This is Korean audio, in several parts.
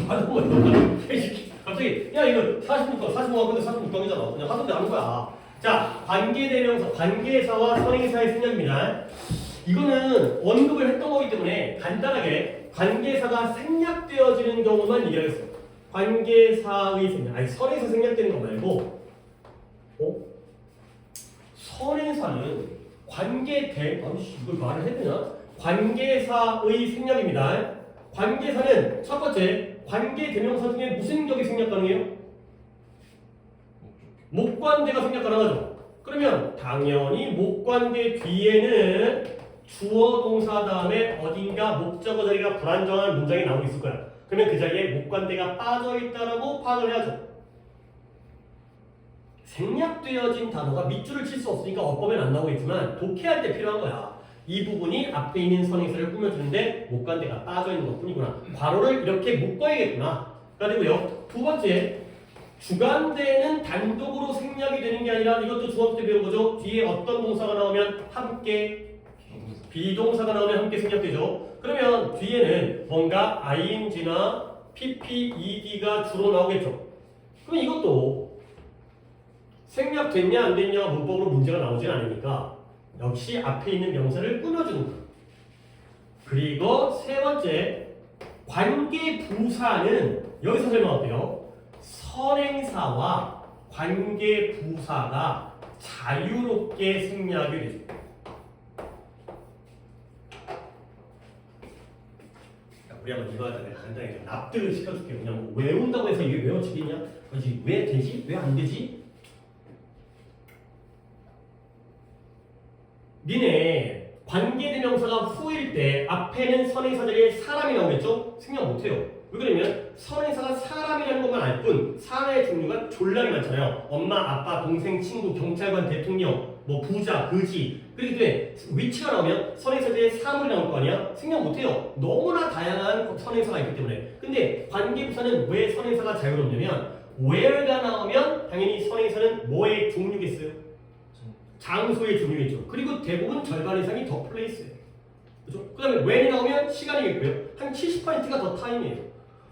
하는 거예요. 갑자기 야 이거 40분과 45가 근데 46강이잖아. 그냥 하던데 하는 거야. 자, 관계대명사, 관계사와 선행사의 생략입니다. 이거는 언급을 했던 거기 때문에 간단하게 관계사가 생략되어지는 경우만 얘기하겠어요. 관계사의 생략, 아니 선행사 생략되는 거 말고, 선행사는 아니 이걸 말을 해야 되나? 관계사의 생략입니다. 관계사는 첫 번째 관계대명사 중에 무슨 격이 생략 가능해요? 목관대가 생략 가능하죠. 그러면 당연히 목관대 뒤에는 주어 동사 다음에 어딘가 목적어 자리가 불안정한 문장이 나오고 있을 거야. 그러면 그 자리에 목관대가 빠져있다라고 파악을 해야죠. 생략되어진 단어가 밑줄을 칠 수 없으니까 어법엔 안 나오겠지만 독해할 때 필요한 거야. 이 부분이 앞에 있는 선행사를 꾸며주는데 목관대가 빠져있는 것 뿐이구나. 괄호를 이렇게 묶어야겠구나. 그리고요, 두 번째, 주관대는 단독으로 생략이 되는 게 아니라 이것도 중학교 때 배운 거죠. 뒤에 어떤 동사가 나오면 함께, 비동사가 나오면 함께 생략되죠. 그러면 뒤에는 뭔가 ing나 pp, ed가 주로 나오겠죠. 그럼 이것도 생략됐냐 안 됐냐가 문법으로 문제가 나오진 않으니까 역시 앞에 있는 명사를 꾸며주는 거예요. 그리고 세 번째, 관계부사는 여기서 설명할게요. 선행사와 관계부사가 자유롭게 생략이 되죠. 우리 한번 이거 하자. 내가 간단하게 납득을 시켜줄게요. 그냥 외운다고 해서 이게 외워지겠냐? 그렇지. 왜 되지? 왜 안 되지? 니네 관계대명사가 후일 때 앞에는 선행사 자리에 사람이 나오겠죠? 생략 못해요. 왜 그러면 선행사가 사람이라는 것만 알 뿐 사람의 종류가 졸라리 많잖아요. 엄마, 아빠, 동생, 친구, 경찰관, 대통령, 뭐 부자, 거지. 그렇기 때문에 위치가 나오면 선행사 자리에 사물이 나올 거 아니야? 생략 못해요. 너무나 다양한 선행사가 있기 때문에. 근데 관계부사는 왜 선행사가 자유롭냐면 where가 나오면 당연히 선행사는 뭐의 종류겠어요? 장소의 종류겠죠. 그리고 대부분 절반 이상이 더 플레이스예요. 그렇죠? 그 다음에 when이 나오면 시간이겠고요. 한 70%가 더 타임이에요.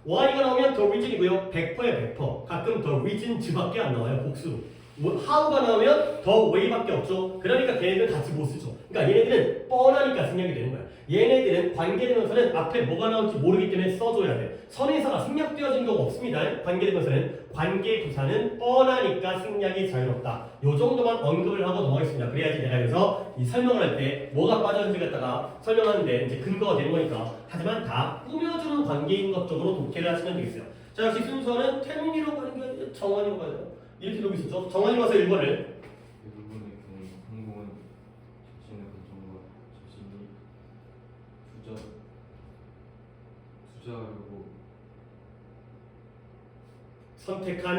why가 나오면 더 reason이고요. 100%에 100%. 가끔 더 reason즈밖에 안 나와요. 복수로. how가 나오면 더 way밖에 없죠. 그러니까 걔네들 같이 못 쓰죠. 그러니까 얘네들은 뻔하니까 생략이 되는 거야. 얘네들은 관계대명사는 앞에 뭐가 나올지 모르기 때문에 써줘야 돼. 선행사가 생략되어진 경우가 없습니다. 관계대명사는. 관계부사는 뻔하니까 생략이 자유롭다. 요 정도만 언급을 하고 넘어가겠습니다. 그래야지 내가 여기서 이 설명을 할 때 뭐가 빠졌는지 갖다가 설명하는데 이제 근거가 되는 거니까. 하지만 다 꾸며주는 관계인 것 쪽으로 독해를 하시면 되겠어요. 자, 역시 순서는 태민이로 가는 게 아니라 정환이로 가야 돼요. 이렇게 여기 있었죠. 정환이로 가서 1번을. 일본의 항공은 자신의 감정과 자신이 투자하려고 선택한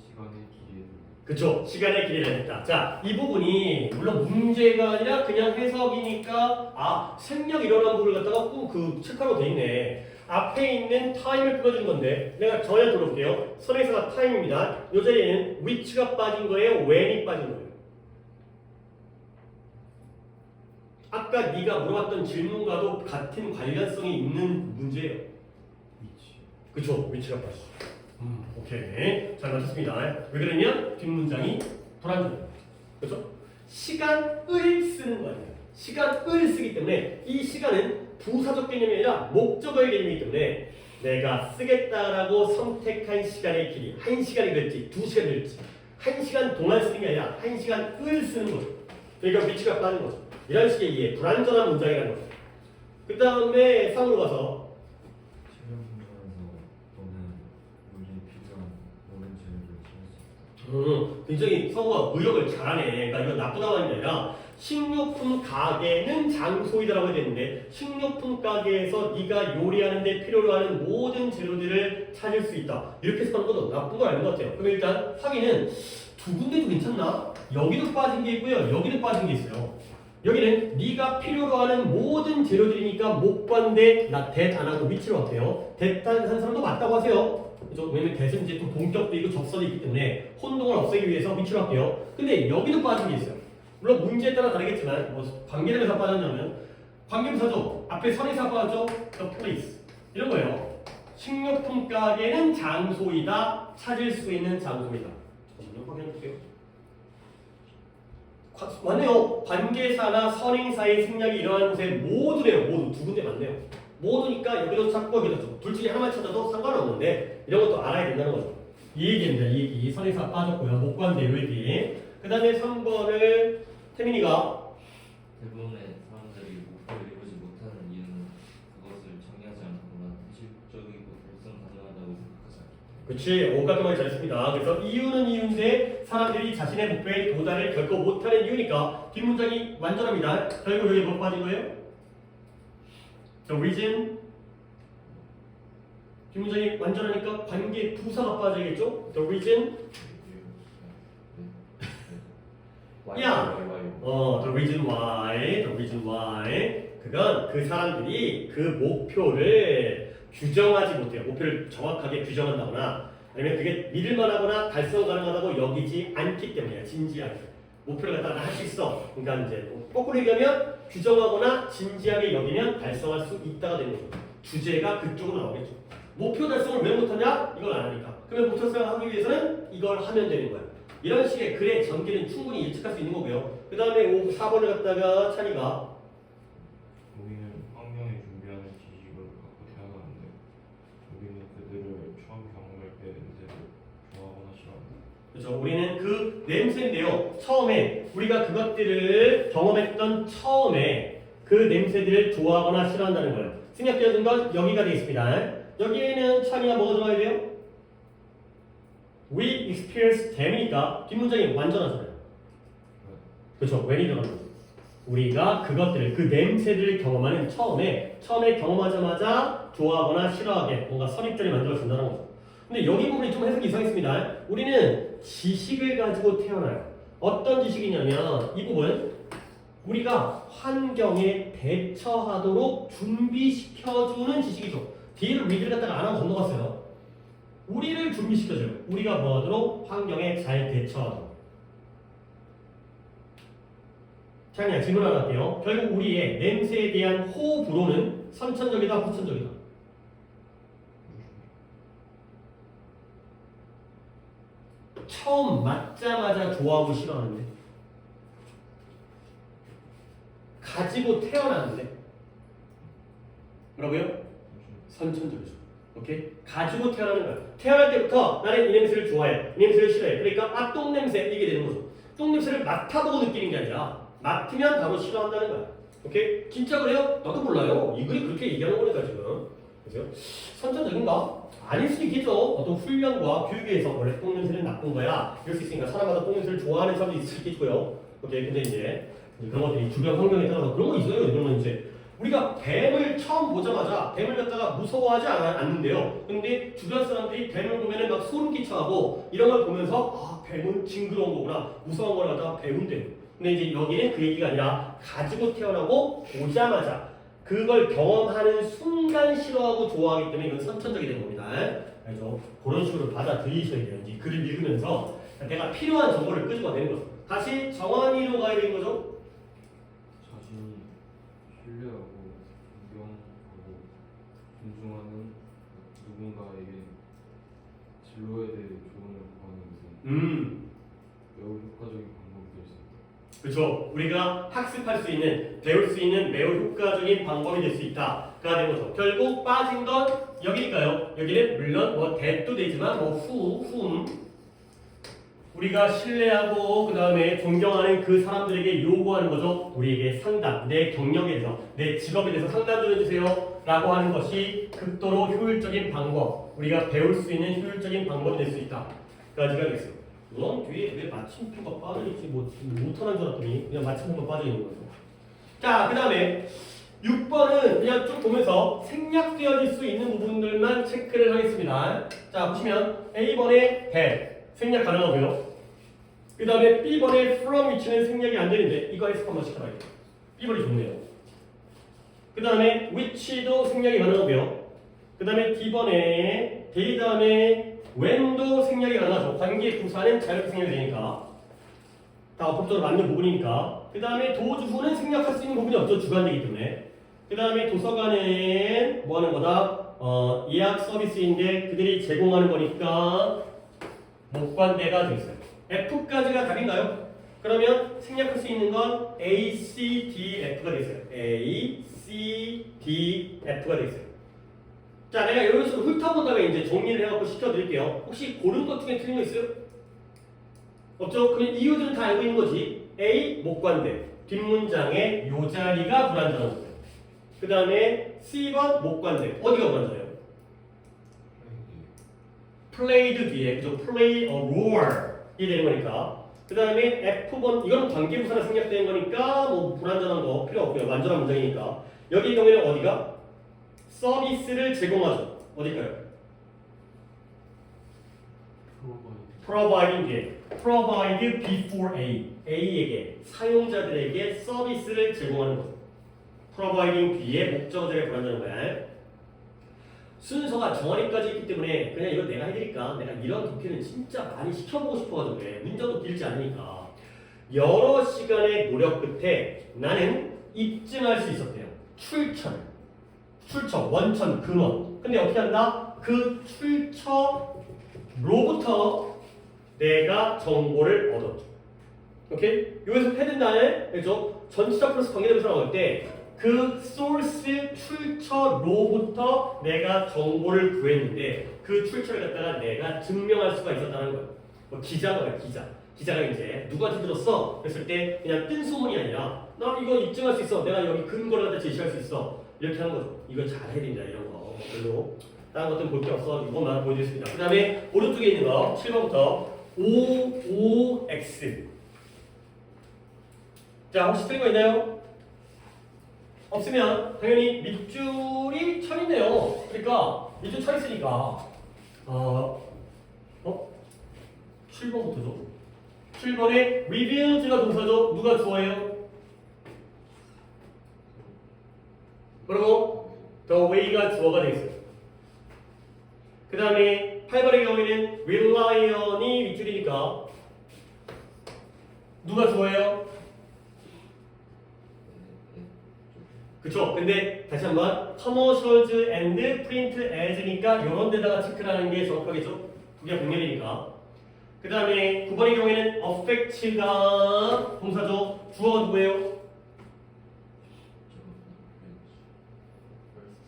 시간의 길이에 그쵸. 시간의 길이를 했다. 자, 이 부분이 물론 문제가 아니라 그냥 해석이니까 생략 일어난 부분을 갖다가 꼭 그 체크하고 돼 있네. 앞에 있는 타임을 끊어주는 건데 내가 전혀 들어볼게요. 선행사가 타임입니다. 이 자리에는 which가 빠진 거예요? when이 빠진 거예요? 아까 네가 물어봤던 질문과도 같은 관련성이 있는 문제예요. 위치. 그쵸. which가 빠졌어. 오케이. 잘 맞췄습니다. 왜 그러냐면 뒷문장이 불안정해요. 그렇죠? 시간을 쓰는 거 아니에요. 시간을 쓰기 때문에 이 시간은 부사적 개념이 아니라 목적어의 개념이기 때문에 내가 쓰겠다라고 선택한 시간의 길이 1시간이 될지 2시간이 될지 1시간 동안 쓰는 게 아니라 1시간을 쓰는 거죠. 그러니까 위치가 빠진 거죠. 이런 식의 이해, 불완전한 문장이라는 거죠. 그 다음에 3으로 가서 체험 분야에서 너는 우리에 필요한 모든 재료를 찾을 수 있다. 굉장히 성우가 의역을 잘하네. 그러니까 이건 나쁘다고 하는 게 아니라 식료품 가게는 장소이다라고 해야 되는데 식료품 가게에서 네가 요리하는데 필요로 하는 모든 재료들을 찾을 수 있다. 이렇게 해석하는 것도 나쁜 걸 아는 것 같아요. 그럼 일단 확인은 두 군데도 괜찮나? 여기도 빠진 게 있고요. 여기도 빠진 게 있어요. 여기는 네가 필요로 하는 모든 재료들이니까 목관대 that 안 하고 위치로 할게요. that 한 사람도 맞다고 하세요. 그죠? 왜냐면 that은 이제 또 동격도 있고 접선이 있기 때문에 혼동을 없애기 위해서 위치로 할게요. 근데 여기도 빠진 게 있어요. 물론 문제에 따라 다르겠지만 뭐 관계대명사 빠졌냐면 관계부사죠. 앞에 선행사 빠졌죠. The place 이런 거예요. 식료품 가게는 장소이다. 찾을 수 있는 장소이다. 잠깐만요. 확인해볼게요. 맞네요. 관계사나 선행사의 생략이 일어나는 곳에 모두래요. 모두. 두 군데 맞네요. 모두니까 여기도 찾고 여기도 찾고 둘 중에 하나만 찾아도 상관없는데 이런 것도 알아야 된다는 거죠. 이 얘기입니다. 이 얘기. 선행사 빠졌고요. 목관대요 얘기. 그 다음에 3번을 태민이가 대부분의 사람들이 목표를 이루지 못하는 이유는 그것을 정의하지 않거나 현실적이고 달성 가능하다고 생각하지 않기 때문에. 그치, 오각형을 잘했습니다. 그래서 이유는 이유인데 사람들이 자신의 목표에 도달을 결코 못하는 이유니까 뒷문장이 완전합니다. 결국 여기 뭐 빠진 거예요? The reason. 뒷문장이 완전하니까 관계 부사가 빠져야겠죠? The reason. 야! The reason why. The reason why. 그건 그 사람들이 그 목표를 규정하지 못해요. 목표를 정확하게 규정한다거나 아니면 그게 믿을만하거나 달성 가능하다고 여기지 않기 때문이야. 진지하게 목표를 갖다가 할 수 있어. 그러니까 이제 거꾸로 얘기하면 규정하거나 진지하게 여기면 달성할 수 있다가 되는 거죠. 주제가 그쪽으로 나오겠죠. 목표 달성을 왜 못하냐? 이걸 안 하니까. 그러면 목표 달성하기 위해서는 이걸 하면 되는 거야. 이런 식의 글의 전개는 충분히 예측할 수 있는 거고요. 그 다음에 4번을 갖다가 찬이가 우리는 환경에 준비하는 지식을 갖고 태어나는데 우리는 그들을 처음 경험할 때 냄새를 좋아하거나 싫어한다. 그렇죠. 우리는 그 냄새인데요. 처음에 우리가 그것들을 경험했던 처음에 그 냄새들을 좋아하거나 싫어한다는 거예요. 생략되어진 건 여기가 되겠습니다. 여기에는 찬이가 뭐가 들어가야 돼요? We experience them이니까 뒷문장이 완전하잖아요. 그렇죠. when이 들어가는 거죠. 우리가 그것들을 그 냄새들을 경험하는 처음에 경험하자마자 좋아하거나 싫어하게 뭔가 선입견이 만들어진다는 거죠. 근데 여기 부분이 좀 해석이 이상했습니다. 우리는 지식을 가지고 태어나요. 어떤 지식이냐면 이 부분 우리가 환경에 대처하도록 준비시켜주는 지식이죠. 뒤를 read를 갖다가 안 하고 건너갔어요. 우리를 준비시켜줘요. 우리가 뭐 하도록? 환경에 잘 대처하도록. 자, 그냥 질문 하나 할게요. 결국 우리의 냄새에 대한 호불호는 선천적이다, 후천적이다? 처음 맞자마자 좋아하고 싫어하는데 가지고 태어났는데 뭐라고요? 선천적이죠. 오케이? 가지고 태어나는 거야. 태어날 때부터 나는 이 냄새를 좋아해. 이 냄새를 싫어해. 그러니까 똥냄새 이게 되는 거죠. 똥냄새를 맡아보고 느끼는 게 아니라 맡으면 바로 싫어한다는 거야. 오케이? 진짜 그래요? 나도 몰라요. 이 글이 그렇게 얘기하는 거니까 지금. 그죠? 선천적인가? 아닐 수도 있겠죠. 어떤 훈련과 교육에서 원래 똥냄새는 나쁜 거야. 이럴 수 있으니까 사람마다 똥냄새를 좋아하는 사람도 있을 수 있겠고요. 오케이? 근데 이제 그런 것들이 주변 환경에 따라서 그런 거 있어요. 그러면 이제 우리가 뱀을 처음 보자마자 뱀을 갖다가 무서워하지 않는데요. 근데 주변 사람들이 뱀을 보면은 막 소름 끼쳐하고 이런 걸 보면서 아 뱀은 징그러운 거구나 무서운 걸 갖다가 배운대요. 근데 이제 여기는 그 얘기가 아니라 가지고 태어나고 보자마자 그걸 경험하는 순간 싫어하고 좋아하기 때문에 이건 선천적이 되는 겁니다. 그래서 그런 식으로 받아들이셔야 돼요. 이제 글을 읽으면서 내가 필요한 정보를 끄집어내는 거죠. 다시 정한이로 가야 되는 거죠. 자신이 신뢰하고 존경하고 존중하는 누군가에게 진로에 대해 조언을 구하는 것은 매우 효과적인 방법이 될 수 있다. 그렇죠. 우리가 학습할 수 있는, 배울 수 있는 매우 효과적인 방법이 될 수 있다가 되는 거죠. 결국 빠진 건 여기니까요. 여기는 물론 뭐 that도 되지만 뭐 whom 우리가 신뢰하고 그 다음에 존경하는 그 사람들에게 요구하는 거죠. 우리에게 상담, 내 경력에 대해서, 내 직업에 대해서 상담 좀 해주세요 라고 하는 것이 극도로 효율적인 방법, 우리가 배울 수 있는 효율적인 방법이 될 수 있다 까지가 되겠어요. 물론 뒤에 왜 마침표가 빠져있지 뭐 못하는 줄 알았더니 그냥 마침표가 빠져있는 거죠. 자, 그 다음에 6번은 그냥 쭉 보면서 생략되어질 수 있는 부분들만 체크를 하겠습니다. 자, 보시면 A번에 that 생략 가능하고요. 그 다음에 B번에 from which는 생략이 안 되는데 이거 해석 한번 시켜봐야겠다. B번이 좋네요. 그 다음에 which도 생략이 가능하고요. 그 다음에 D번에 they 다음에 when도 생략이 가능하죠. 관계 부사는 자유롭게 생략이 되니까 다 법적으로 맞는 부분이니까. 그 다음에 도주후는 생략할 수 있는 부분이 없죠. 주관되기 때문에. 그 다음에 도서관은 뭐 하는 거다? 예약 서비스인데 그들이 제공하는 거니까 목관대가 되겠어요. F까지가 답인가요? 그러면 생략할 수 있는 건 A, C, D, F가 되겠어요. A, C, D, F가 되겠어요. 자, 내가 이런 식으로 훑어본 다음에 이제 정리를 해갖고 시켜드릴게요. 혹시 고른 것 중에 틀린 거 있어요? 없죠? 그럼 이유들은 다 알고 있는 거지. A, 목관대. 뒷문장에 요 자리가 불완전한 거예요. 그 다음에 C번 목관대. 어디가 불완전해요? played 뒤에 그죠? play a role 이 되는 거니까. 그 다음에 F번 이건 관계부사나 생략되는 거니까 뭐 불완전한 거 필요 없고요. 완전한 문장이니까. 여기 경우에는 어디가? 서비스를 제공하죠. 어딜까요? providing 뒤에 provide before A A에게 사용자들에게 서비스를 제공하는 거죠. providing 뒤에 목적어들의 불완전한 거야. 순서가 정원이까지 있기 때문에 그냥 이거 내가 해드릴까? 내가 이런 독해는 진짜 많이 시켜보고 싶어가지고 그래. 문제도 길지 않으니까. 여러 시간의 노력 끝에 나는 입증할 수 있었대요. 출처, 원천, 근원. 근데 어떻게 한다? 그 출처로부터 내가 정보를 얻었죠. 오케이? 여기서 패든 다음에 그죠? 전치사 플러스 관계대명사 나올 때 그 소스 출처로부터 내가 정보를 구했는데 그 출처를 갖다가 내가 증명할 수가 있었다는 거예요. 뭐 기자가 왜 기자가 이제 누구한테 들었어? 그랬을 때 그냥 뜬 소문이 아니라 나 이거 입증할 수 있어. 내가 여기 근거를 갖다 제시할 수 있어. 이렇게 하는 거죠. 이거 잘 해야 된다 이런 거. 별로 다른 것들은 볼 게 없어. 이것만 보여드리겠습니다. 그 다음에 오른쪽에 있는 거 7번부터 OOX. 자, 혹시 틀린 거 있나요? 없으면 당연히 밑줄이 쳐있네요. 그러니까 밑줄 쳐있으니까 7번부터죠. 7번에 reveals가 동사죠. 누가 주어예요? 그리고 the way가 주어가 되겠어요. 그 다음에 8번의 경우에는 relion이 밑줄이니까 누가 주어예요? 그쵸? 근데 다시 한번 commercials and print as니까 이런 데다가 체크라는 게 정확하겠죠? 두 개가 병렬이니까. 그 다음에 9번의 경우에는 affect가 동사죠. 주어가 누구예요?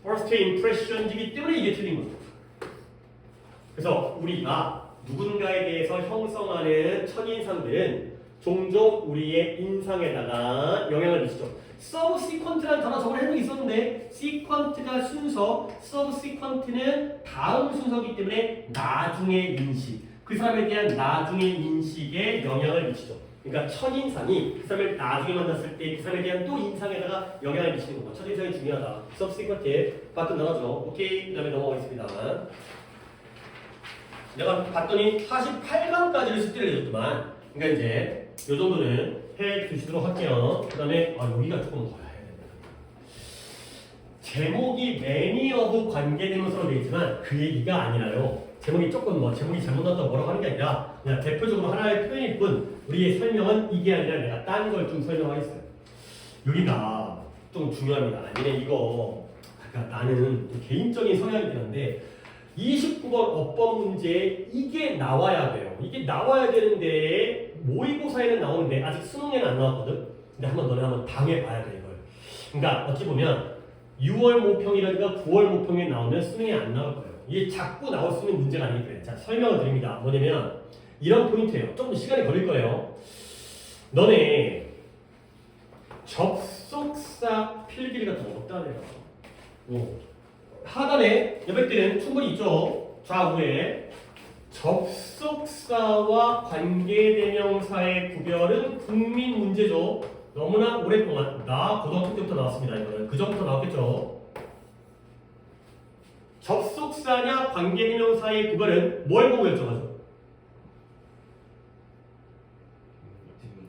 first impressions이기 때문에 이게 틀린 거죠. 그래서 우리가 누군가에 대해서 형성하는 첫인상들은 종종 우리의 인상에다가 영향을 미치죠. subsequent라는 단어 저번에 해본 게 있었는데 sequent가 순서, subsequent는 다음 순서이기 때문에 나중의 인식, 그 사람에 대한 나중의 인식에 영향을 미치죠. 그러니까 첫인상이 그 사람을 나중에 만났을 때 그 사람에 대한 또 인상에다가 영향을 미치는 거고 첫인상이 중요하다. subsequent에 바튼 나가죠. 오케이. 그 다음에 넘어가겠습니다. 내가 봤더니 48강까지를 숙제를 해줬더만 그러니까 이제 요 정도는 해 주시도록 할게요. 그 다음에 여기가 조금 더 해야 된다. 제목이 many of 관계대명사로 되어 있지만 그 얘기가 아니라요. 제목이 조금 제목이 잘못 나왔다고 뭐라고 하는 게 아니라 그냥 대표적으로 하나의 표현일 뿐 우리의 설명은 이게 아니라 내가 딴 걸 좀 설명하겠어요. 여기가 좀 중요합니다. 아니면 이거 나는 개인적인 성향이긴 한데 29번 어법 문제에 이게 나와야 돼요. 이게 나와야 되는데 모의고사에는 나오는데 아직 수능에는 안 나왔거든. 근데 너네 한번 당해봐야 돼 이걸. 그러니까 어찌 보면 6월 모평이라든가 9월 모평에 나오면 수능에 안 나올 거예요. 이게 자꾸 나올 수 있는 문제가 아니기 때문에 자 설명을 드립니다. 뭐냐면 이런 포인트예요. 조금 시간이 걸릴 거예요. 너네 접속사 필기를 갖다 어디다 내요? 하단에 여백들은 충분히 있죠. 좌우에 접속사와 관계대명사의 구별은 국민 문제죠. 너무나 오랫동안 나 고등학교 때부터 나왔습니다. 이거는 그전부터 나왔겠죠. 접속사냐 관계대명사의 구별은 뭘 보고 결정하죠?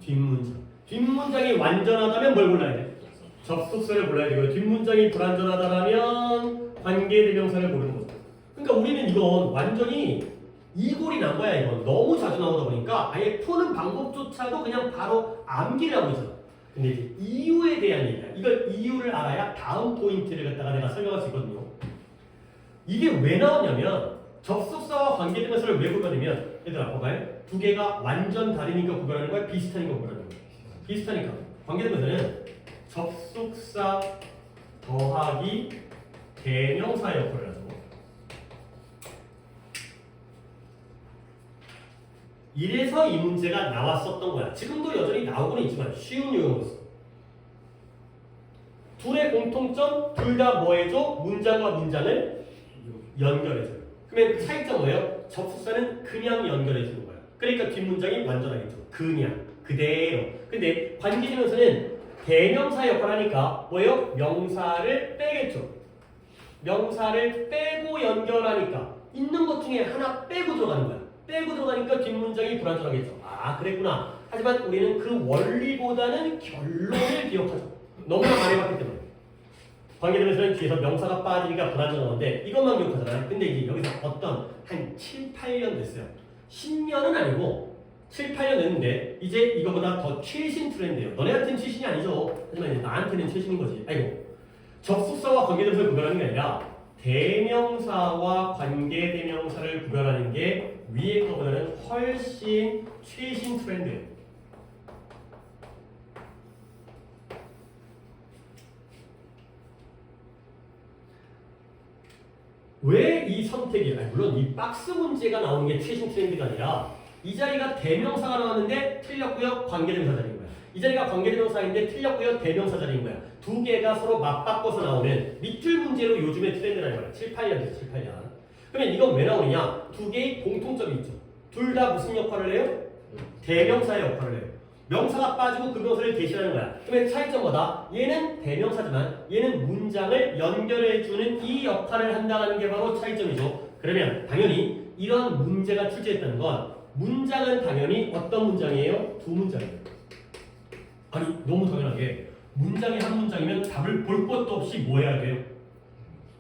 뒷문장. 뒷문장이 완전하다면 뭘 골라야 돼? 접속사를 골라야 되고요. 뒷문장이 불완전하다면 관계대명사를 고르는 거죠. 그러니까 우리는 이건 완전히 이골이 난 거야. 이건 너무 자주 나오다 보니까 아예 푸는 방법조차도 그냥 바로 암기를 하고 있어. 근데 이제 이유에 대한 얘기야. 이걸 이유를 알아야 다음 포인트를 갖다가 내가 설명할 수 있거든요. 이게 왜 나오냐면 접속사와 관계대명사를 왜 구별하냐면 얘들아 봐봐요. 두 개가 완전 다르니까 구별하는 거야? 비슷하니까 구별하는 거야? 비슷하니까. 관계대명사는 접속사 더하기 대명사의 역할을 하죠. 이래서 이 문제가 나왔었던 거야. 지금도 여전히 나오고는 있지만 쉬운 유형으로서. 둘의 공통점, 둘 다 뭐 해줘? 문장과 문장을 연결해줘요. 그러면 그 차이점 뭐예요? 접속사는 그냥 연결해주는 거야. 그러니까 뒷문장이 완전하겠죠. 그냥, 그대로. 근데 관계대명사는 대명사 역할을 하니까 뭐예요? 명사를 빼겠죠. 명사를 빼고 연결하니까 있는 것 중에 하나 빼고 들어가는 거야. 빼고 들어가니까 뒷문장이 불완전하겠죠. 아, 그랬구나. 하지만 우리는 그 원리보다는 결론을 기억하죠. 너무나 많이 봤기 때문에. 관계대명사는 뒤에서 명사가 빠지니까 불완전한 건데 이것만 기억하잖아요. 근데 이제 여기서 어떤 한 7, 8년 됐어요. 10년은 아니고 7, 8년 됐는데 이제 이거보다 더 최신 트렌드예요. 너네한테는 최신이 아니죠. 하지만 이제 나한테는 최신인 거지. 아이고. 접속사와 관계대명사를 구별하는 게 아니라 대명사와 관계대명사를 구별하는 게 위에 거보다는 훨씬 최신 트렌드예요. 왜 이 선택이, 물론 이 박스 문제가 나오는 게 최신 트렌드가 아니라 이 자리가 대명사가 나왔는데 틀렸고요. 관계대명사 자리인 거야. 이 자리가 관계대명사인데 틀렸고요. 대명사 자리인 거야. 두 개가 서로 맞바꿔서 나오는 밑줄 문제로 요즘의 트렌드라는 거야. 7, 8년 됐어. 7, 8년. 그러면 이건 왜 나오느냐? 두 개의 공통점이 있죠. 둘 다 무슨 역할을 해요? 대명사의 역할을 해요. 명사가 빠지고 그 명사를 대신하는 거야. 그러면 차이점 뭐다? 얘는 대명사지만 얘는 문장을 연결해주는 이 역할을 한다는 게 바로 차이점이죠. 그러면 당연히 이런 문제가 출제했다는 건 문장은 당연히 어떤 문장이에요? 두 문장이에요. 아니 너무 당연하게 문장이 한 문장이면 답을 볼 것도 없이 뭐 해야 돼요?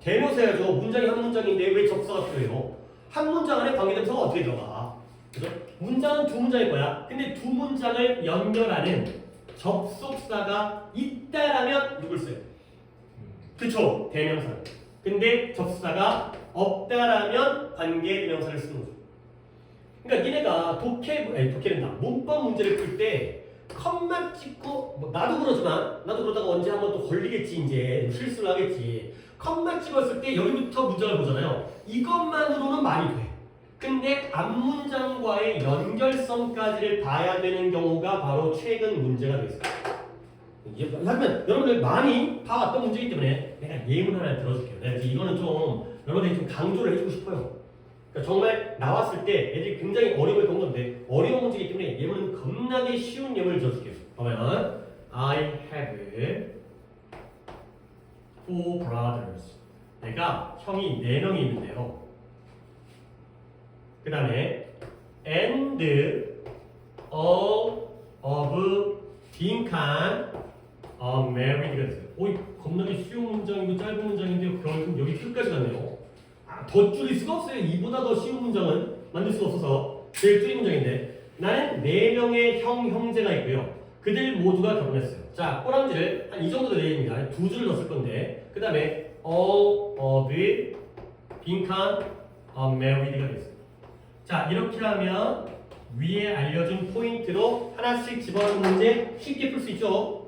대명사 해야죠. 문장이 한 문장인데 왜 접사가 필요해요? 한 문장 안에 관계대명사가 어떻게 들어가? 그죠? 문장은 두 문장일 거야. 근데 두 문장을 연결하는 접속사가 있다라면 누굴 써요? 그쵸? 대명사. 근데 접속사가 없다라면 관계대명사를 쓰는 거죠. 그러니까 니네가 독해된다. 문법 문제를 풀 때 컴마 찍고 나도 그러지만 나도 그러다가 언제 한번 또 걸리겠지. 이제 실수를 하겠지. 컴마 찍었을 때 여기부터 문장을 보잖아요. 이것만으로는 말이 돼. 근데 앞문장과의 연결성까지를 봐야 되는 경우가 바로 최근 문제가 되겠어요. 하지만 여러분들 많이 봐왔던 문제이기 때문에 내가 예문 하나 들어줄게요. 내가 이거는 좀 여러분들이 좀 강조를 해주고 싶어요. 그러니까 정말 나왔을 때 애들이 굉장히 어려움을 겪는 건데 어려운 문제이기 때문에 예문은 겁나게 쉬운 예문을 들어줄게요. 보면 I have 4 brothers. 내가 형이 4명이 있는데요. 그 다음에 and all of 빈칸 married가 됐어요. 오이 겁나게 쉬운 문장이고 짧은 문장인데요. 결국 여기 끝까지 갔네요. 더 줄일 수가 없어요. 이보다 더 쉬운 문장은 만들 수가 없어서 제일 줄인 문장인데 나는 4명의 형제가 있고요. 그들 모두가 결혼했어요. 자, 꼬랑지를 한 이 정도 내립니다. 두 줄을 넣었을 건데 그 다음에 all of 빈칸 married가 됐어요. 자, 이렇게 하면 위에 알려준 포인트로 하나씩 집어넣는 문제 쉽게 풀 수 있죠.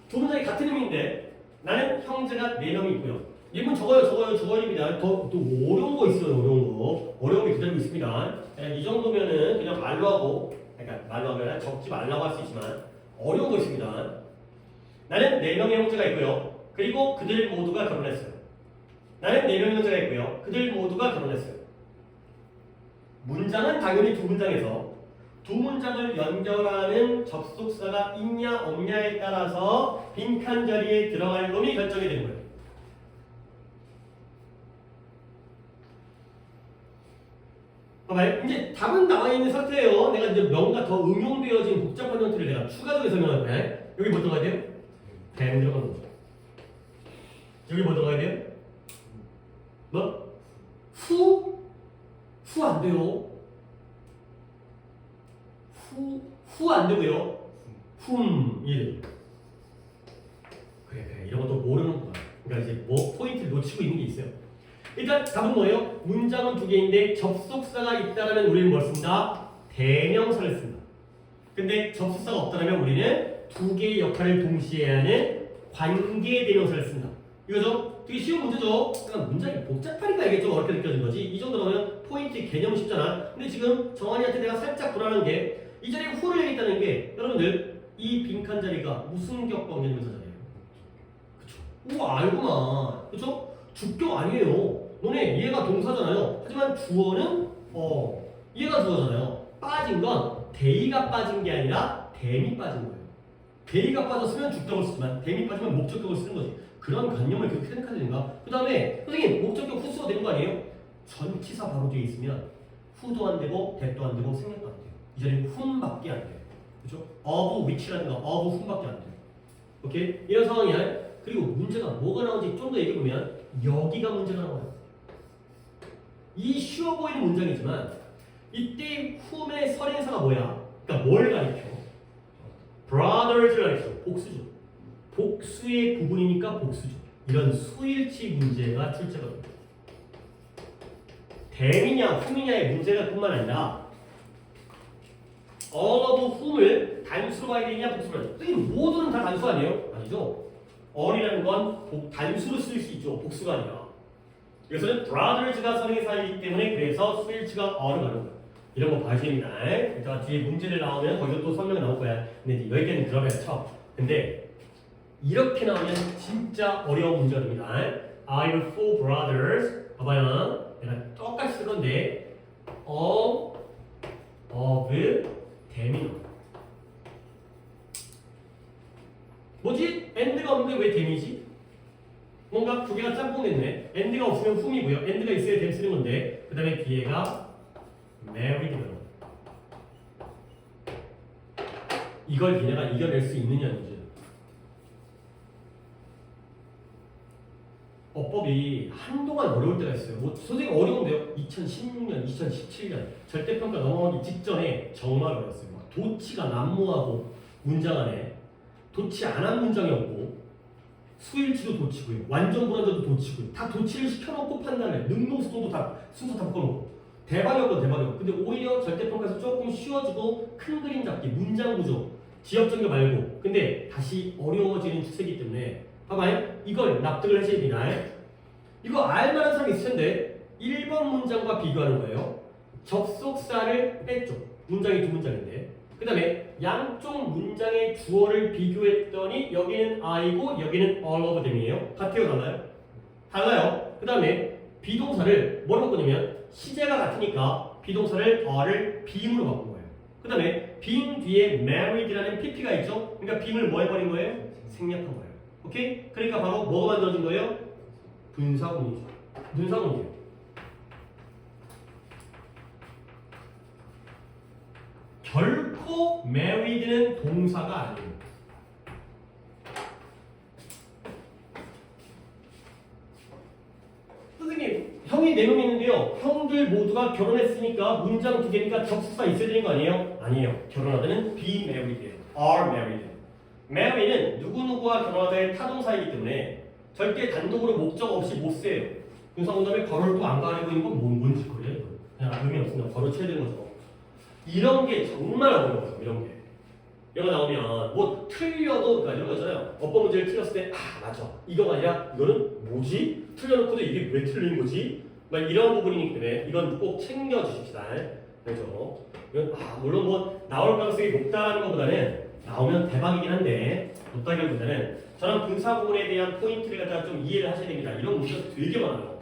두 문장이 같은 의미인데 나는 형제가 4명이 있고요. 예문 적어입니다. 또 어려운 거 있어요. 어려운 게 기다리고 있습니다. 이 정도면은 그냥 말로 하고, 그러니까 말로 하면 적지 말라고 할 수 있지만 어려운 거 있습니다. 나는 4명의 형제가 있고요. 그리고 그들 모두가 결혼했어요. 나는 4명의 형제가 있고요. 그들 모두가 결혼했어요. 문장은 당연히 두 문장에서 두 문장을 연결하는 접속사가 있냐 없냐에 따라서 빈칸 자리에 들어갈 놈이 결정이 되는 거예요. 봐봐요. 이제 답은 나와 있는 상태예요. 내가 이제 뭔가 더 응용되어진 복잡한 형태를 내가 추가적으로 설명할 거야. 여기 뭐 들어가야 돼요? 댐 들어가는 거죠. 여기 뭐 들어가야 돼요? 뭐? 후 안 돼요. 후 안 되고요. 이래. 그래 이런 것도 모르는구나. 그러니까 이제 뭐 포인트를 놓치고 있는 게 있어요. 일단 답은 뭐예요? 문장은 두 개인데 접속사가 있다라면 우리는 뭘 쓴다? 대명사를 쓴다. 근데 접속사가 없다면 우리는 두 개의 역할을 동시에 해야 하는 관계 대명사를 쓴다. 이거죠? 되게 쉬운 문제죠? 그냥 문장이 복잡하니까 이게 좀 어렵게 느껴진 거지. 이 정도면 포인트 개념 쉽잖아. 근데 지금 정한이한테 내가 살짝 불안한 게 이 자리에 후를 얘기했다는 게 여러분들 이 빈칸 자리가 무슨 격과 연관사 자리예요? 그쵸? 우와 알구나. 그쵸? 주격 아니에요. 너네 얘가 동사잖아요. 하지만 주어는 얘가 주어잖아요. 빠진 건 대의가 빠진 게 아니라 댐이 빠진 거예요. 대의가 빠졌으면 주격을 쓰지만 댐이 빠지면 목적격을 쓰는 거지. 그런 관념을 그렇게 생각해야 되는가? 그 다음에 선생님 목적격 후수가 되는 거 아니에요? 전치사 바로 뒤에 있으면 후도 안 되고 대도 안 되고 생략도 안 돼요. 이 자리는 whom밖에 안 돼요. 그렇죠? of which라는 거 of whom밖에 안 돼요. 오케이? 이런 상황이야. 그리고 문제가 뭐가 나오는지 좀 더 얘기해 보면 여기가 문제가 나와요. 이 쉬워 보이는 문장이지만 이때 whom의 선행사가 뭐야? 그러니까 뭘 가리켜? brothers를 가리켜. 복수죠. 복수의 부분이니까 복수죠. 이런 수일치 문제가 출제거든요. 댐이냐 whom이냐의 문제가 뿐만 아니라 all of whom을 단수로 봐야 되느냐 복수로 봐야 되느냐. 모두는 다 단수 아니에요? 아니죠. all이라는 건 단수로 쓸 수 있죠. 복수가 아니라. 여기서는 brothers가 선행사이기 때문에 그래서 수일치가 all을 가는 거예요. 이런 거 봐야 됩니다. 자, 뒤에 문제를 나오면 거기서 또 설명이 나올 거야. 근데 여기까지는 그러면 쳐. 근데 이렇게 나오면 진짜 어려운 문제가 됩니다. I have four brothers. 봐봐요. 내가 똑같이 쓸 건데 all of them이 나와. 뭐지? and가 없는데 왜 them이지? 뭔가 두 개가 짬뽕 됐네. and가 없으면 whom이고요. and가 있어야 them 쓰는 건데 그 다음에 뒤에가 married가 이걸 얘네가 이겨낼 수 있느냐 문제. 어법이 한동안 어려울 때가 있어요. 뭐 선생님 어려운데요. 2016년, 2017년 절대평가 넘어가기 직전에 정말 어려웠어요. 막 도치가 난무하고 문장 안에 도치 안 한 문장이 없고 수일치도 도치고요. 완전 불완전도 도치고요. 다 도치를 시켜놓고 판단해. 능동수동도 다 순서 다 바꿔놓고 대박이었고 대박이었고. 근데 오히려 절대평가에서 조금 쉬워지고 큰 그림 잡기, 문장 구조, 지역 전개 말고 근데 다시 어려워지는 추세이기 때문에 봐봐요. 이걸 납득을 하셔야 됩니다. 이거 알만한 사람이 있을 텐데 1번 문장과 비교하는 거예요. 접속사를 뺐죠. 문장이 두 문장인데 그 다음에 양쪽 문장의 주어를 비교했더니 여기는 I고 여기는 all of them이에요. 같아요? 달라요? 달라요. 그 다음에 비동사를 뭐로 바꾸냐면 시제가 같으니까 비동사를 are을 being으로 바꾼 거예요. 그 다음에 being 뒤에 married라는 pp가 있죠. 그러니까 being을 뭐 해버린 거예요? 생략한 거예요. 오케이? 그러니까 바로 뭐가 만들어진 거예요? 분사구문이죠. 분사구문이에요. 결코 married는 동사가 아니에요. 선생님, 형이 4명 있는데요. 형들 모두가 결혼했으니까 문장 2개니까 접속사 있어야 되는 거 아니에요? 아니에요. 결혼하다는 be married예요. are married. marry는 누구누구와 결혼하다의 타동사이기 때문에 절대 단독으로 목적 없이 못 써요. 분사문 다음에 괄호를 또 안 가리고 있는 건 뭔 짓거리예요? 그냥 의미 없으면 괄호 쳐야 되는 거죠. 이런 게 정말 어려워요. 이런 게. 이거 나오면 뭐 틀려도 그러니까 이런 거 있잖아요. 어법 문제를 틀렸을 때 맞아. 이거가 아니라 이거는 뭐지? 틀려놓고도 이게 왜 틀린 거지? 막 이런 부분이기 때문에 이건 꼭 챙겨주십시다. 그죠? 이건 물론 뭐 나올 가능성이 높다는 것보다는 나오면 대박이긴 한데 높다기보다는 저는 분사 부분에 대한 포인트를 갖다가 좀 이해를 하셔야 됩니다. 이런 문제가 되게 많아요.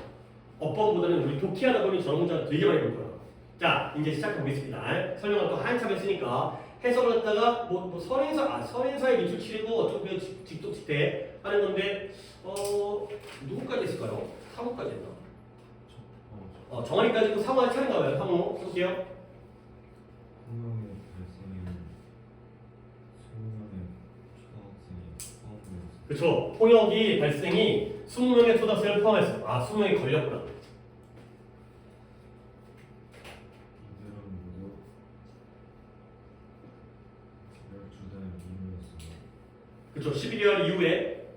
어법보다는 우리 독해하다 보니 저런 문제가 되게 많이 볼 거예요. 자, 이제 시작해보겠습니다. 설명을 또 한참 했으니까 해석을 갖다가 뭐 선행사의 기출 치르고 어쩌고 직독직대 하는 건데 누구까지 했을까요? 상호까지 했나? 정한이까지 또 상호할 차례인가 봐요. 상호 볼게요. 성명의 발생에는 20명의 초등학생이 포함되었습니다. 그렇죠. 통역이 발생이 20명의 초등학생을 포함했어. 20명이 걸렸구나. 이들은 모두 12달 미만이었습니다. 그렇죠. 11월 이후에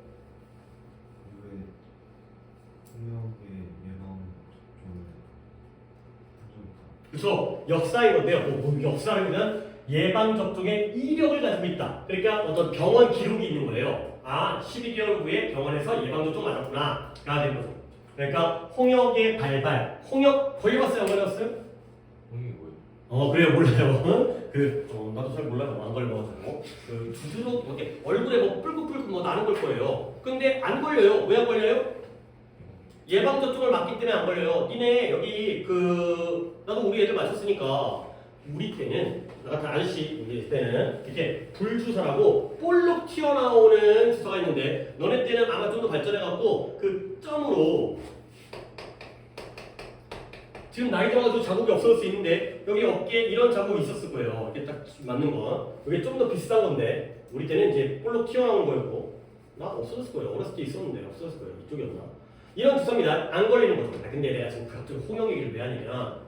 이후에 그렇죠? 역사인 건데요. 뭐 역사라면 예방 접종의 이력을 가지고 있다. 그러니까 어떤 병원 기록이 있는 거예요. 아, 12개월 후에 병원에서 예방 접종 맞았구나가 되는 거죠. 그러니까 홍역의 발발. 홍역 걸려봤어요? 안 걸려봤어요? 홍이 뭐예요? 그래요. 몰라요. 나도 잘 몰라요. 안 걸려가지고. 두드러 이렇게 얼굴에 뭐 뿔긋뿔긋 뭐 나는 걸 거예요. 근데 안 걸려요. 왜 안 걸려요? 예방 접종을 맞기 때문에 안 걸려요. 니네 여기 나도 우리 애들 맞췄으니까 우리 때는 나 같은 아저씨 우리 때는 이렇게 불주사라고 볼록 튀어나오는 주사가 있는데 너네 때는 아마 좀 더 발전해갖고 그 점으로 지금 나이 들어가지고 자국이 없어질 수 있는데 여기 어깨에 이런 자국이 있었을 거예요. 이렇게 딱 맞는 거. 이게 좀 더 비싼 건데 우리 때는 이제 볼록 튀어나오는 거였고 나 없어졌을 거예요. 어렸을 때 있었는데 없어졌을 거예요. 이쪽이었나? 이런 주사입니다. 안 걸리는 거죠. 근데 내가 지금 갑자기 홍역 얘기를 왜 하냐면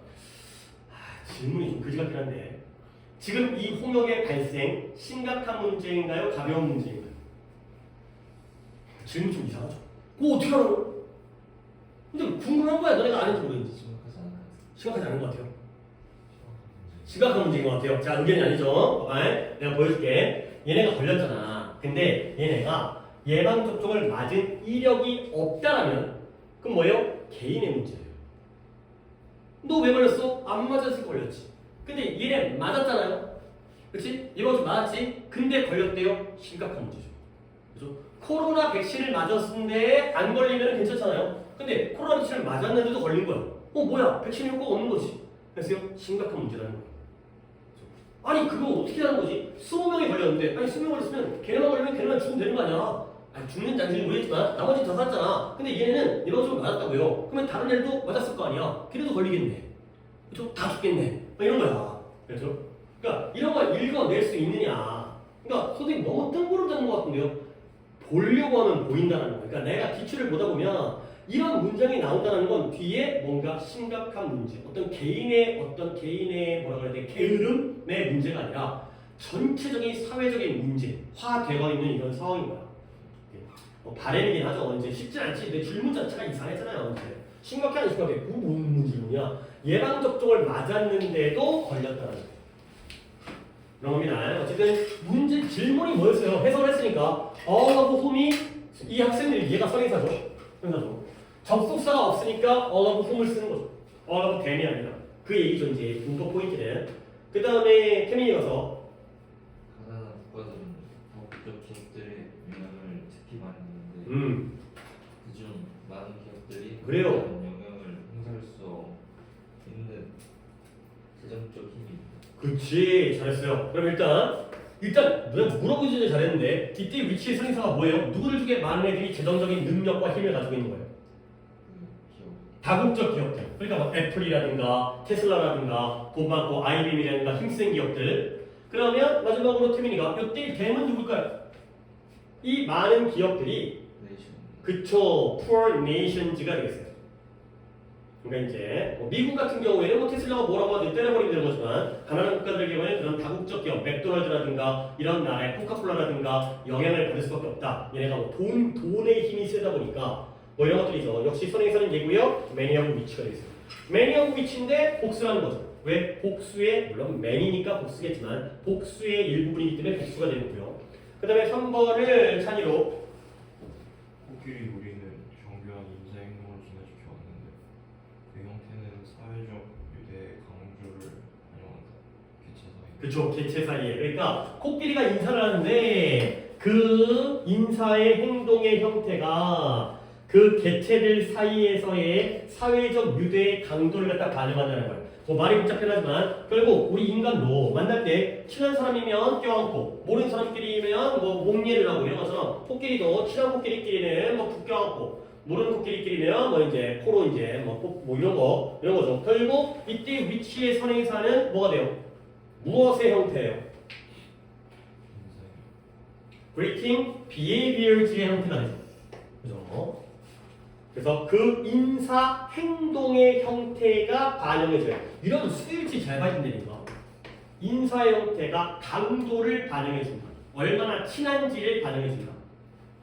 질문이 좀 그지 같긴 한데 지금 이 홍역의 발생 심각한 문제인가요? 가벼운 문제인가요? 질문 좀 이상하죠? 그거 어떻게 하라고요? 근데 궁금한 거야. 너네가 아는지 모르는지. 심각하지 않아요. 심각하지 않은 것 같아요. 심각한 문제인 것 같아요. 자, 의견이 아니죠. 내가 보여줄게. 얘네가 걸렸잖아. 근데 얘네가 예방접종을 맞은 이력이 없다라면 그럼 뭐예요? 개인의 문제예요. 너 왜 걸렸어? 안 맞았을 걸렸지. 근데 얘네 맞았잖아요. 그렇지? 예방접종 맞았지? 근데 걸렸대요. 심각한 문제죠. 그죠? 코로나 백신을 맞았는데 안 걸리면 괜찮잖아요. 근데 코로나 백신을 맞았는데도 걸린 거야. 뭐야? 백신 효과가 없는 거지. 그래서 심각한 문제라는 거예요. 아니 그거 어떻게 하는 거지? 20명이 걸렸는데 아니 20명 걸렸으면 걔네만 걸리면 걔네만 죽으면 되는 거 아니야? 아니 죽는 장지는 모르겠지만 나머지 다 살았잖아. 근데 얘네는 예방접종 맞았다고요. 그러면 다른 애들도 맞았을 거 아니야. 걔네도 걸리겠네. 그렇죠? 다 죽겠네. 이런 거야. 그렇죠? 그러니까 이런 걸 읽어낼 수 있느냐. 그러니까 선생님 너무 뜬구름 잡는 것 같은데요. 보려고 하면 보인다는 거예요. 그러니까 내가 기출을 보다 보면 이런 문장이 나온다는 건 뒤에 뭔가 심각한 문제, 어떤 개인의 뭐라 그래야 돼, 게으름의 문제가 아니라 전체적인 사회적인 문제화되어 있는 이런 상황인 거야. 바램이긴 하죠. 이제 쉽지 않지. 근데 질문 자체가 이상했잖아요. 이제 심각해 안 심각해? 그거 뭔 질문이야? 예방 접종을 맞았는데도 걸렸다는 거예요. 그런 겁니다. 어쨌든 문제 질문이 뭐였어요? 해석을 했으니까 all of whom이 이 학생들이 얘가 선행사죠. 선행사죠. 접속사가 없으니까 all of whom을 쓰는 거죠. all of them이 아니라 그 얘기죠. 이제 문법 포인트는. 그 다음에 태민이 가서 가난한 국가들은 다국적 기업들의 영향을 특히 많이 받는데 그중 많은 기업들이 그래요. 영향을 행사할 수 있는 재정적 힘이 있다. 그치 잘했어요. 그럼 일단 내가 물어보지 잘했는데 이때 위치의 선행사가 뭐예요? 누구를 중에 많은 애들이 재정적인 능력과 힘을 가지고 있는 거예요? 기업. 다국적 기업들. 그러니까 뭐 애플이라든가 테슬라라든가 돈 많고 IBM이라든가 힘센 기업들. 그러면 마지막으로 태민이가 이때 댐은 누굴까요? 이 많은 기업들이 네이션. 그쵸 poor nations가 되겠어요. 그러니까 이제 미국 같은 경우에는 뭐 테슬라가 뭐라고 하든 때려버리면 되는 거지만 가난한 국가들의 경우에는 그런 다국적 기업 맥도날드라든가 이런 나라의 코카콜라라든가 영향을 받을 수밖에 없다. 얘네가 뭐 돈의 힘이 세다 보니까 뭐 이런 것들이죠. 역시 선행사는 얘고요. many of which가 되겠어요. many of which인데 복수라는 거죠. 왜? 복수의 물론 many니까 복수겠지만 복수의 일부분이기 때문에 복수가 되고요. 그 다음에 3번을 찬이로 코끼리 우리는 정교한 인사 행동을 진화시켜 왔는데 그 형태는 사회적 유대 강조를 반영한다. 개체 사이. 그쵸 개체 사이에 그러니까 코끼리가 인사를 하는데 그 인사의 행동의 형태가 그 개체들 사이에서의 사회적 유대의 강도를 갖다 반영한다는 거예요. 뭐 말이 복잡하지만 결국 우리 인간도 만날 때 친한 사람이면 껴안고 모르는 사람끼리면 뭐 몸예를 하고 이런 것처럼 코끼리도 친한 코끼리끼리는 뭐 푹 껴안고 모르는 코끼리끼리면 뭐 이제 코로 이제 뭐 이런 거죠. 결국 이때 위치의 선행사는 뭐가 돼요? 무엇의 형태예요? greeting behaviors의 형태가 되죠. 그죠? 그래서 그 인사 행동의 형태가 반영해져요. 이런 수일치 잘 봐준다니까. 인사의 형태가 강도를 반영해준다. 얼마나 친한지를 반영해준다.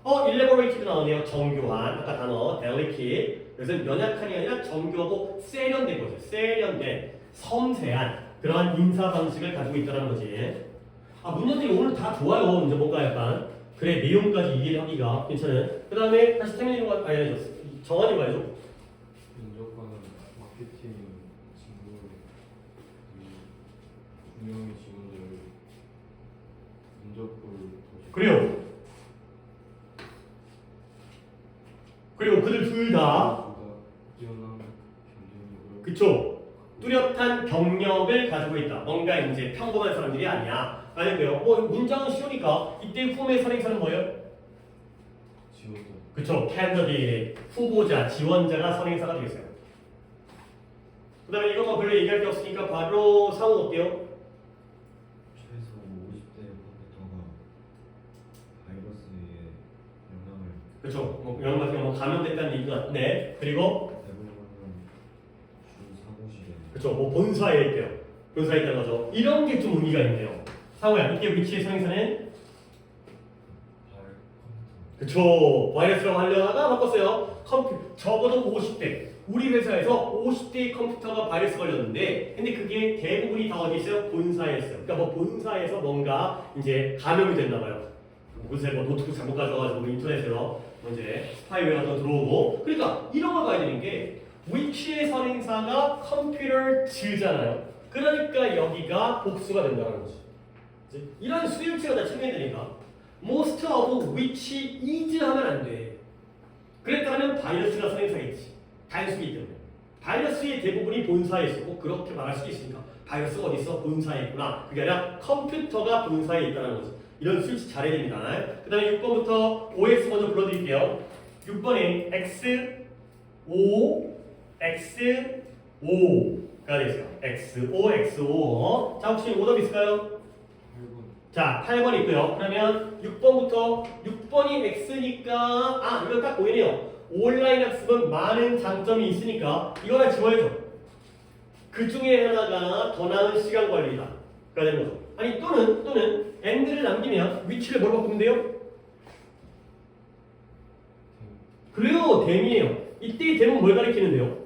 elaborate도 나오네요. 정교한. 아까 단어 delicate. 그래서 연약한이 아니라 정교하고 세련된 거죠. 세련된. 섬세한 그러한 인사 방식을 가지고 있다는 거지. 아, 문제들이 오늘 다 좋아요. 이제 뭔가 약간 그래 내용까지 이해하기가 괜찮은. 그 다음에 다시 태민이가 아니 정한이 봐야죠. 인적과는 마케팅 직무 분명히 직원들 인적을 그래요. 그리고 그들 둘 다 뛰어난 경쟁력을 그쵸. 뚜렷한 경력을 가지고 있다. 뭔가 이제 평범한 사람들이 아니야. 아니고요. 뭐 문장은 쉬우니까 이때 폼의 선행사는 뭐예요? 지원자 그쵸. 캔디데이트 후보자, 지원자가 선행사가 되겠어요. 그 다음에 이거 뭐 별로 얘기할 게 없으니까 바로 상호 어때요? 최소 50대 컴퓨터가 바이러스에 영향을 그쵸. 뭐 이런 거 같은 경우 감염됐다는 얘기가 같네. 그리고 대부분은 주 사무실에 그쵸. 뭐 본사에 있대요. 본사에 있다는 거죠. 이런 게 좀 의미가 있네요. 상호야, 이때 위치의 선행사는 발 컴퓨터 그쵸. 바이러스라고 하려다가 바꿨어요. 적어도 50대. 우리 회사에서 50대의 컴퓨터가 바이러스 걸렸는데, 근데 그게 대부분이 다 어디 있어요? 본사에 있어요. 그러니까 뭐 본사에서 뭔가 이제 감염이 됐나 봐요. 요새 뭐 노트북 잘못 가져가지고 인터넷에서 뭐 이제 스파이웨어 같은 거 들어오고. 그러니까 이런 걸 봐야 되는 게 위치의 선행사가 컴퓨터즈잖아요. 그러니까 여기가 복수가 된다는 거지. 그치? 이런 수일치가 다 챙겨야 되니까. most of which is 하면 안 돼. 그랬다면 바이러스가 선행사겠지. 단수이기 때문에. 바이러스의 대부분이 본사에 있고 그렇게 말할 수도 있으니까 바이러스가 어디 있어? 본사에 있구나. 그게 아니라 컴퓨터가 본사에 있다는 거지. 이런 수일치 잘해야 됩니다. 그 다음에 6번부터 OX 먼저 불러드릴게요. 6번에 X, O, X, O가 되겠어요. X, O, X, O. 자, 혹시 오답 있을까요? 8번 자, 8번 있고요. 그러면 6번부터 6번이 X니까 이거 딱 보이네요. 온라인 학습은 많은 장점이 있으니까 이거나 지워야죠. 그 중에 하나가 더 나은 시간 관리다. 가 되는 거죠. 아니 또는 and를 남기면 위치를 뭘 바꾸면 돼요? 그래요, 댐이에요. 이때의 댐은 뭘 가리키는데요?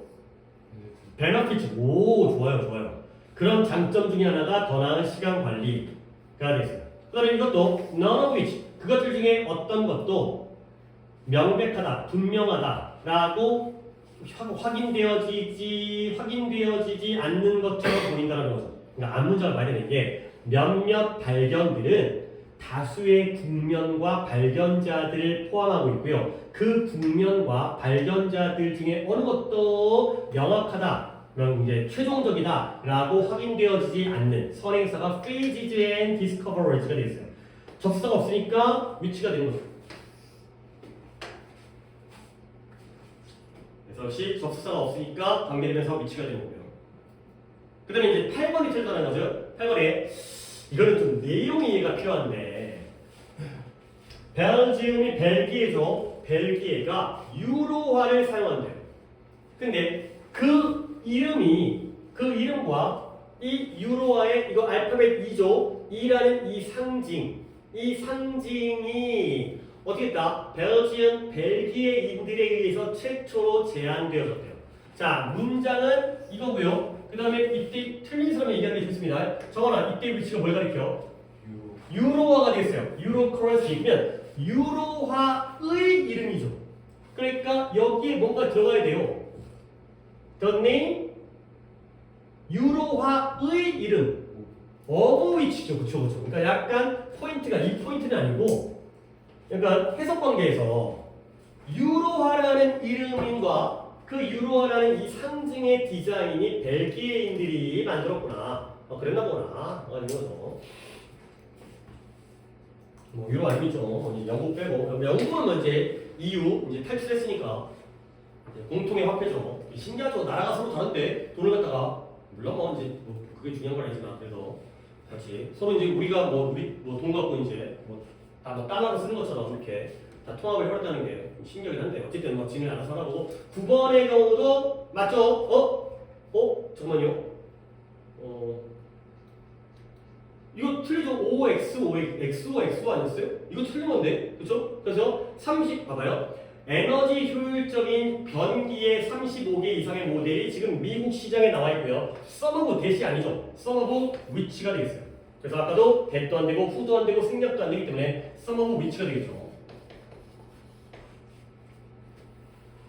베너피츠. 오, 좋아요. 그런 장점 중에 하나가 더 나은 시간 관리가 되겠어요. 그 다음에 이것도 none of which, 그것들 중에 어떤 것도 명백하다, 분명하다라고 확인되어지지 않는 것처럼 보인다는 거죠. 그러니까 앞문장을 봐야 되는 게 몇몇 발견들은 다수의 국면과 발견자들을 포함하고 있고요. 그 국면과 발견자들 중에 어느 것도 명확하다, 그럼 이제 최종적이다라고 확인되어지지 않는 선행사가 phases and discoverieds가 되어 있어요. 접수사가 없으니까 위치가 되는 거죠. 그래서 역시 접수사가 없으니까 관계되면서 위치가 되는 거고요. 그 다음에 이제 8번이 틀렸다는 거죠. 8번에 이거는 좀 내용 이해가 필요한데 벨지움이 벨기에죠. 벨기에가 유로화를 사용한대요. 근데 그 이름과 이 유로화의 이거 알파벳 2죠. 2라는 이 상징이 어떻게 했다? 벨기에인들에 의해서 최초로 제안되어졌대요. 자, 문장은 이거고요. 그 다음에 이때 틀린 사람이 얘기하는 게 좋습니다. 정원아, 이때 위치가 뭘 가리켜? 유로화가 되겠어요. 유로 커런시면 유로화의 이름이죠. 그러니까 여기에 뭔가 들어가야 돼요. The name, 유로화의 이름, of which죠. 그쵸. 그러니까 약간 포인트가 이 포인트는 아니고 약간 해석 관계에서 유로화라는 이름과 그 유로화라는 이 상징의 디자인이 벨기에인들이 만들었구나. 그랬나 보나. 이거죠. 뭐 유로 아니죠. 영국 빼고 영국은 이제 EU 이제 탈출했으니까 이제 공통의 화폐죠. 신기하죠. 나라가 서로 다른데 돈을 갖다가 물론 뭐 이제 뭐 그게 중요한 건 아니지만 그래서 같이 서로 이제 우리가 우리 돈 갖고 이제 다 달러로 쓰는 것처럼 이렇게 다 통합을 해봤다는 게 신기하긴 한데 어쨌든 뭐 진을 알아서 하고 9번의 경우도 맞죠? 잠깐만요. 이거 틀리죠? OX, OXO, XO 아니었어요? 이거 틀린 건데, 그쵸? 그래서 30, 봐봐요. 에너지 효율적인 변기의 35개 이상의 모델이 지금 미국 시장에 나와 있고요. 서머브 대시 아니죠. 서머브 위치가 되겠어요. 그래서 아까도 대도 안 되고 후도 안 되고 생략도 안 되기 때문에 서머브 위치가 되겠죠.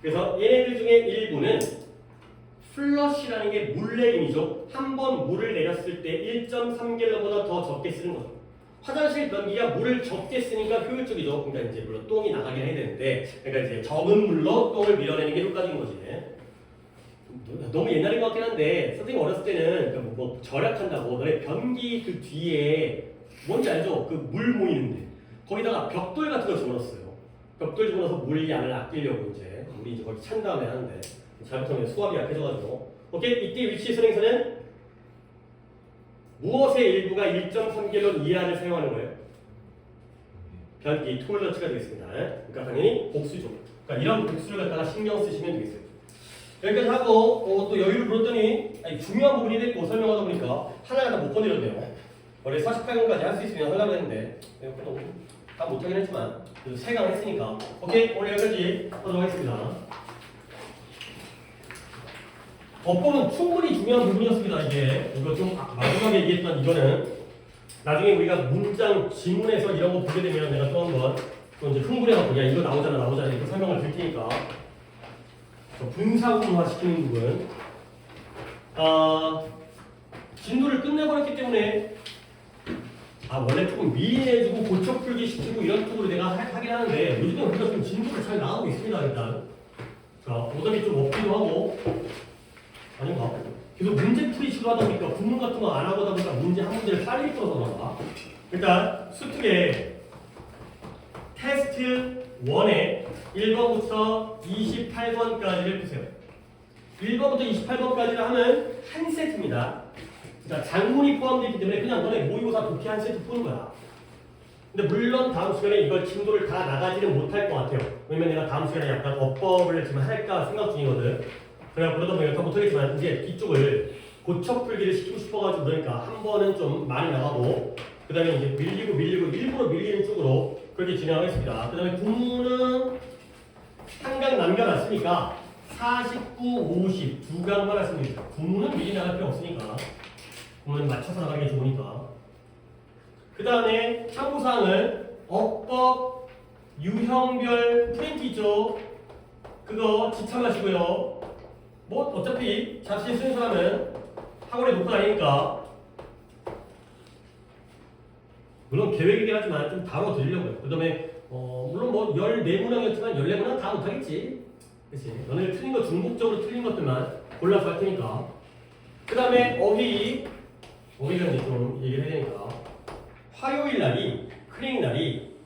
그래서 얘네들 중에 일부는 플러시라는 게 물내림이죠. 한 번 물을 내렸을 때 1.3갤런보다 더 적게 쓰는 거죠. 화장실 변기가 물을 적게 쓰니까 효율적이죠. 그러니까 이제 물론 똥이 나가긴 해야 되는데, 그러니까 이제 적은 물로 똥을 밀어내는 게 효과적인 거지. 너무 옛날인 것 같긴 한데 선생님 어렸을 때는 그뭐 절약한다고 너네 변기 그 뒤에 뭔지 알죠? 그 물 모이는데 거기다가 벽돌 같은 걸 집어넣었어요. 벽돌 집어넣어서 물 양을 아끼려고 이제 물이 이제 거기 찬 다음에 하는데 잘못하면 수압이 약해져가지고 오케이 이때 위치 선행사는 무엇의 일부가 1.3갤런 이하를 사용하는 거예요? 변기 토일러트가 되겠습니다. 그러니까 당연히 복수죠. 그러니까 이런 복수를 갖다가 신경 쓰시면 되겠어요. 여기까지 하고 또 여유를 불었더니 중요한 부분이 됐고 설명하다 보니까 하나하나 못 건드렸네요. 원래 48강까지 할 수 있으면 하려고 했는데 다 못하긴 했지만 그래도 3강 했으니까 오케이 오늘 여기까지 하도록 하겠습니다. 어법은 충분히 중요한 부분이었습니다. 이거 좀 마지막에 얘기했던 이거는 나중에 우리가 문장 지문에서 이런 거 보게 되면 내가 또 한번 또 이제 흥분해갖고 야 이거 나오잖아 이렇게 설명을 드릴 테니까 분사구문화 시키는 부분 진도를 끝내버렸기 때문에 원래 조금 미리 내주고 고쳐 풀기 시키고 이런 쪽으로 내가 하긴 하는데 요즘에 우리가 좀 진도를 잘 나가고 있습니다. 일단 자 오답이 좀 없기도 하고 아닌가? 계속 문제 풀이 시도하다 보니까 구문 같은 거 안 하고다 보니까 문제 한 문제를 빨리 풀어서 그런가? 일단 수특의 테스트 1에 1번부터 28번까지를 푸세요. 1번부터 28번까지를 하면 한 세트입니다. 그러니까 장문이 포함되어 있기 때문에 그냥 너네 모의고사 독해 한 세트 푸는 거야. 근데 물론 다음 시간에 이걸 진도를 다 나가지는 못할 것 같아요. 왜냐면 내가 다음 시간에 약간 어법을 지금 할까 생각 중이거든. 그러다 보니까 다 못하겠지만 이제 뒤쪽을 고쳐 풀기를 시키고 싶어가지고 그러니까 한 번은 좀 많이 나가고 그 다음에 이제 밀리고 일부러 밀리는 쪽으로 그렇게 진행하겠습니다. 그 다음에 구문은 한 강 남겨놨으니까 49, 50 두 강만 하시면 됩니다. 구문은 미리 나갈 필요 없으니까 구문은 맞춰서 나가는 게 좋으니까. 그 다음에 참고사항은 어법, 유형별 프린트 있죠? 그거 지참하시고요. 뭐 어차피 자신 쓰는 사람은 학원에 놓고 다니니까 물론 계획이긴 하지만 좀 다뤄드리려고요. 그 다음에 물론 뭐 14문항이었지만 14문항 다 못하겠지. 그치? 너네들 틀린 거 중복적으로 틀린 것들만 골라서 할 테니까. 그 다음에 어휘가 이제 좀 얘기를 해야 되니까 화요일 날이 클리닉 날이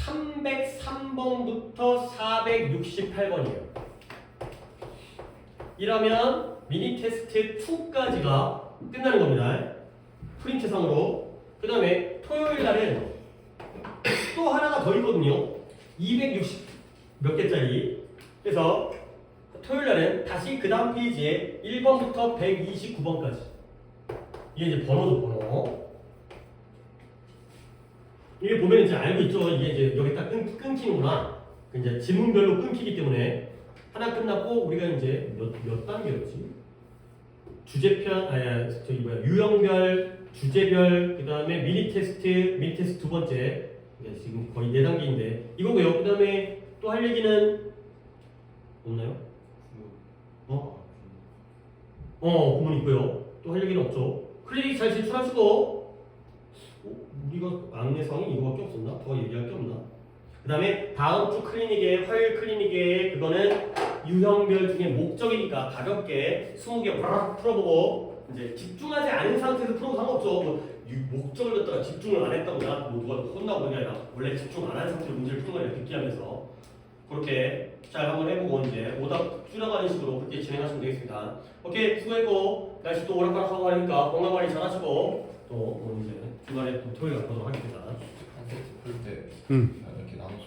303번부터 468번이에요. 이러면 미니 테스트 2까지가 끝나는 겁니다. 프린트상으로. 그 다음에 토요일 날은 또 하나가 더 있거든요. 260 몇 개짜리. 그래서 토요일 날은 다시 그 다음 페이지에 1번부터 129번까지. 이게 이제 번호죠, 번호. 이게 보면 이제 알고 있죠. 이게 이제 여기 딱 끊기는구나. 이제 지문별로 끊기기 때문에 하나 끝났고 우리가 이제 몇 단계였지? 주제편, 유형별, 주제별, 그 다음에 미니 테스트 두 번째. 지금 거의 4단계인데 이거고요. 그 다음에 또 할 얘기는 없나요? 구문 있고요. 또 할 얘기는 없죠. 클리닉 잘 제출하시고 우리가 안내사항이 이거밖에 없었나? 더 얘기할 게 없나? 그 다음에 다음 주 클리닉에 화요일 클리닉에 그거는 유형별 중에 목적이니까 가볍게 20개 풀어보고 이제 집중하지 않은 상태에서 풀어도 상관없죠. 뭐 목적을 갖다가 집중을 안 했다고 내가 뭐 누가 혼나고 그런 게 아니라 원래 집중 안 한 상태로 문제를 푸는 거예요. 듣기하면서 그렇게 잘 한번 해보고 이제 오답 줄여가는 식으로 그렇게 진행하시면 되겠습니다. 오케이 수고했고 날씨 또 오락가락하고 하니까 건강관리 잘 하시고 또 이제 주말에 또 토요일 가도록 하겠습니다. 한 세트 풀 때 이렇게 나눠서